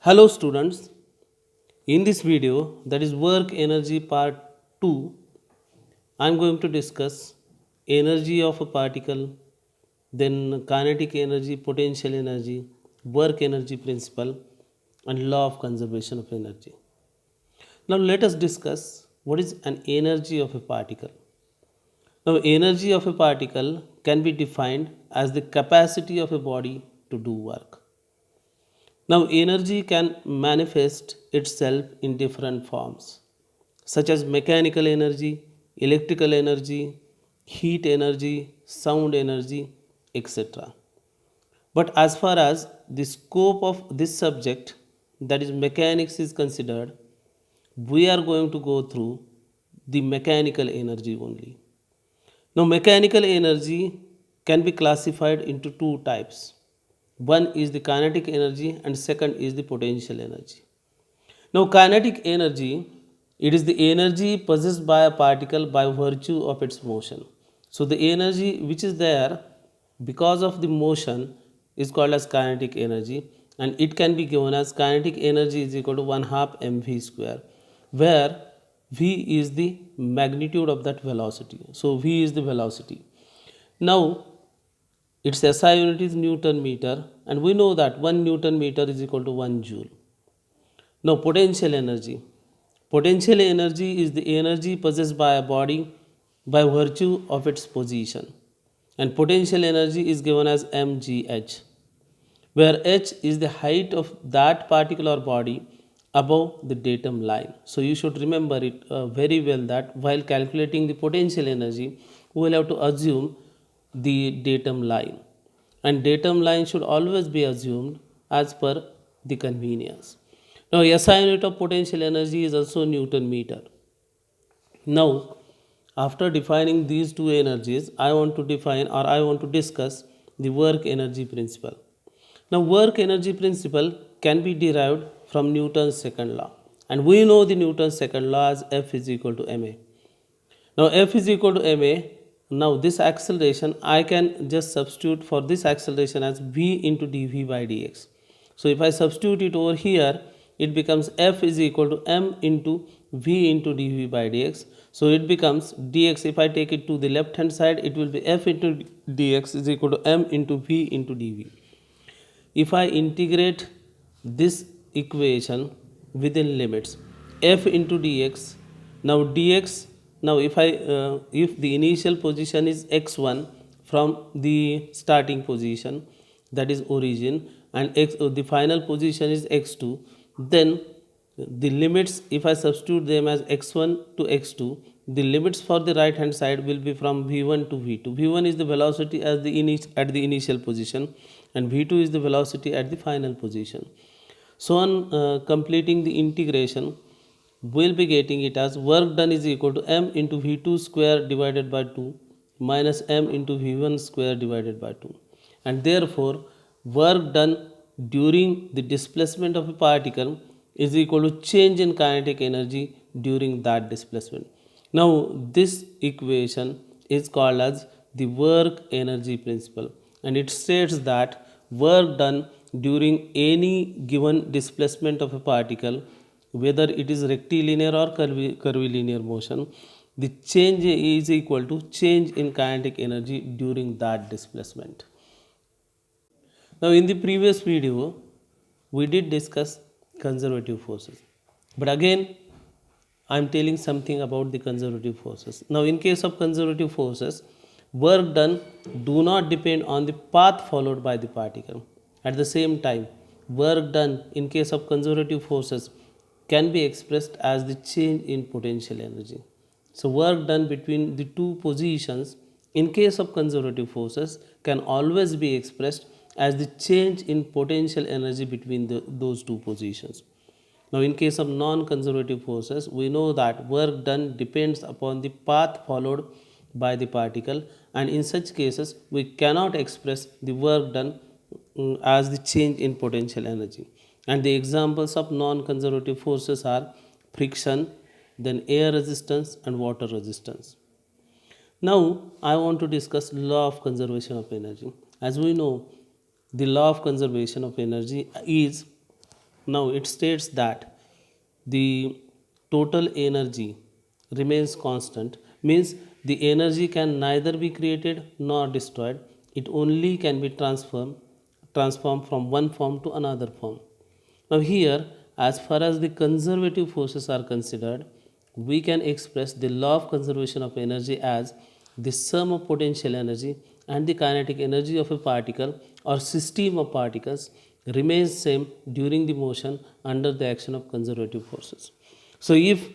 Hello students, in this video that is work energy part 2, I am going to discuss energy of a particle, then kinetic energy, potential energy, work energy principle and law of conservation of energy. Now let us discuss what is an energy of a particle. Now energy of a particle can be defined as the capacity of a body to do work. Now, energy can manifest itself in different forms, such as mechanical energy, electrical energy, heat energy, sound energy, etc. But as far as the scope of this subject, that is mechanics, is considered, we are going to go through the mechanical energy only. Now, mechanical energy can be classified into two types. One is the kinetic energy and second is the potential energy. Now, kinetic energy, it is the energy possessed by a particle by virtue of its motion. So, the energy which is there because of the motion is called as kinetic energy, and it can be given as kinetic energy is equal to 1 half mv square, where v is the magnitude of that velocity. So, v is the velocity. Now, its SI unit is Newton meter, and we know that 1 Newton meter is equal to 1 joule. Now, potential energy. Potential energy is the energy possessed by a body by virtue of its position, and potential energy is given as mgh, where h is the height of that particular body above the datum line. So, you should remember it very well that while calculating the potential energy, we will have to assume the datum line, and datum line should always be assumed as per the convenience. Now, SI unit of potential energy is also Newton meter. Now, after defining these two energies, I want to define or I want to discuss the work energy principle. Now, work energy principle can be derived from Newton's second law, and we know the Newton's second law as F is equal to ma. Now, F is equal to ma. Now, this acceleration I can just substitute for this acceleration as v into dv by dx. So, if I substitute it over here, it becomes F is equal to m into v into dv by dx. So, it becomes dx. If I take it to the left hand side, it will be F into dx is equal to m into v into dv. If I integrate this equation within limits, f into dx, now dx, now if if the initial position is x1 from the starting position, that is origin, and the final position is x2, then the limits, if I substitute them as x1 to x2, the limits for the right hand side will be from v1 to v2. v1 is the velocity at the initial position, and v2 is the velocity at the final position. So on completing the integration, we will be getting it as work done is equal to m into v2 square divided by 2 minus m into v1 square divided by 2, and therefore work done during the displacement of a particle is equal to change in kinetic energy during that displacement. Now, this equation is called as the work energy principle, and it states that work done during any given displacement of a particle, whether it is rectilinear or curvilinear motion, the change is equal to change in kinetic energy during that displacement. Now, in the previous video, we did discuss conservative forces, but again I am telling something about the conservative forces. Now, in case of conservative forces, work done do not depend on the path followed by the particle. At the same time, work done in case of conservative forces can be expressed as the change in potential energy. So, work done between the two positions in case of conservative forces can always be expressed as the change in potential energy between those two positions. Now, in case of non-conservative forces, we know that work done depends upon the path followed by the particle, and in such cases, we cannot express the work done as the change in potential energy. And the examples of non-conservative forces are friction, then air resistance and water resistance. Now, I want to discuss law of conservation of energy. As we know, the law of conservation of energy is Now it states that the total energy remains constant, means the energy can neither be created nor destroyed, it only can be transformed from one form to another form. Now here, as far as the conservative forces are considered, we can express the law of conservation of energy as the sum of potential energy and the kinetic energy of a particle or system of particles remains same during the motion under the action of conservative forces. So if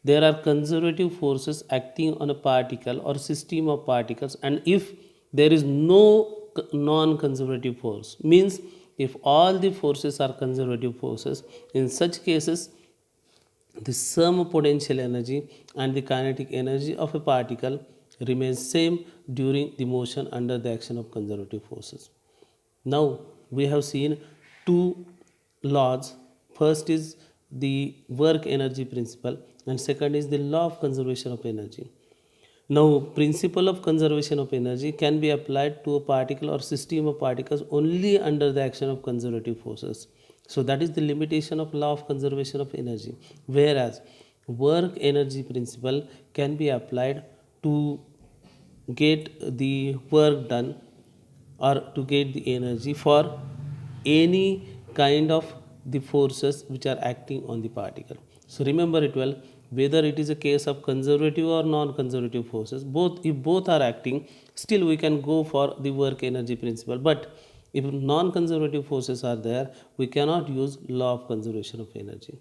there are conservative forces acting on a particle or system of particles, and if there is no non-conservative force, means if all the forces are conservative forces, in such cases the sum of potential energy and the kinetic energy of a particle remains same during the motion under the action of conservative forces. Now we have seen two laws. First is the work energy principle and second is the law of conservation of energy. Now principle of conservation of energy can be applied to a particle or system of particles only under the action of conservative forces. So that is the limitation of law of conservation of energy. Whereas work energy principle can be applied to get the work done or to get the energy for any kind of the forces which are acting on the particle. So remember it well, whether it is a case of conservative or non-conservative forces, both if both are acting, still we can go for the work energy principle. But if non-conservative forces are there, we cannot use law of conservation of energy.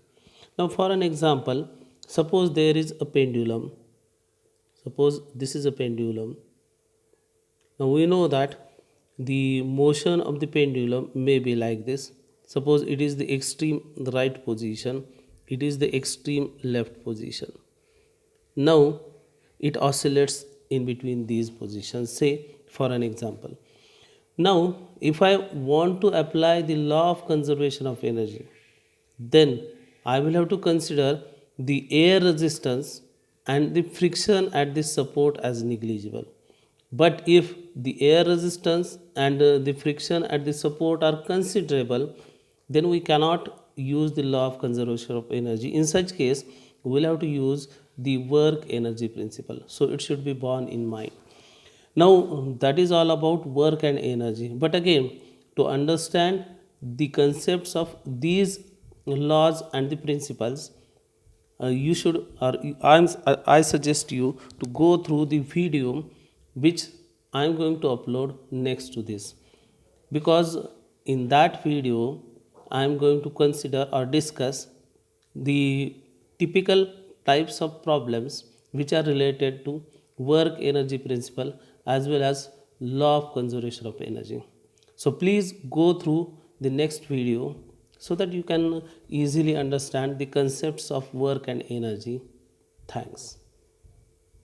Now for an example, suppose there is a pendulum. Suppose this is a pendulum. Now we know that the motion of the pendulum may be like this. Suppose it is the extreme right position, it is the extreme left position. Now it oscillates in between these positions, say for an example. Now if I want to apply the law of conservation of energy, then I will have to consider the air resistance and the friction at the support as negligible. But if the air resistance and the friction at the support are considerable, then we cannot use the law of conservation of energy. In such case, we will have to use the work energy principle. So it should be borne in mind. Now that is all about work and energy. But again, to understand the concepts of these laws and the principles, you should or I suggest you to go through the video which I am going to upload next to this, because in that video I am going to consider or discuss the typical types of problems which are related to work energy principle as well as law of conservation of energy. So please go through the next video so that you can easily understand the concepts of work and energy. Thanks.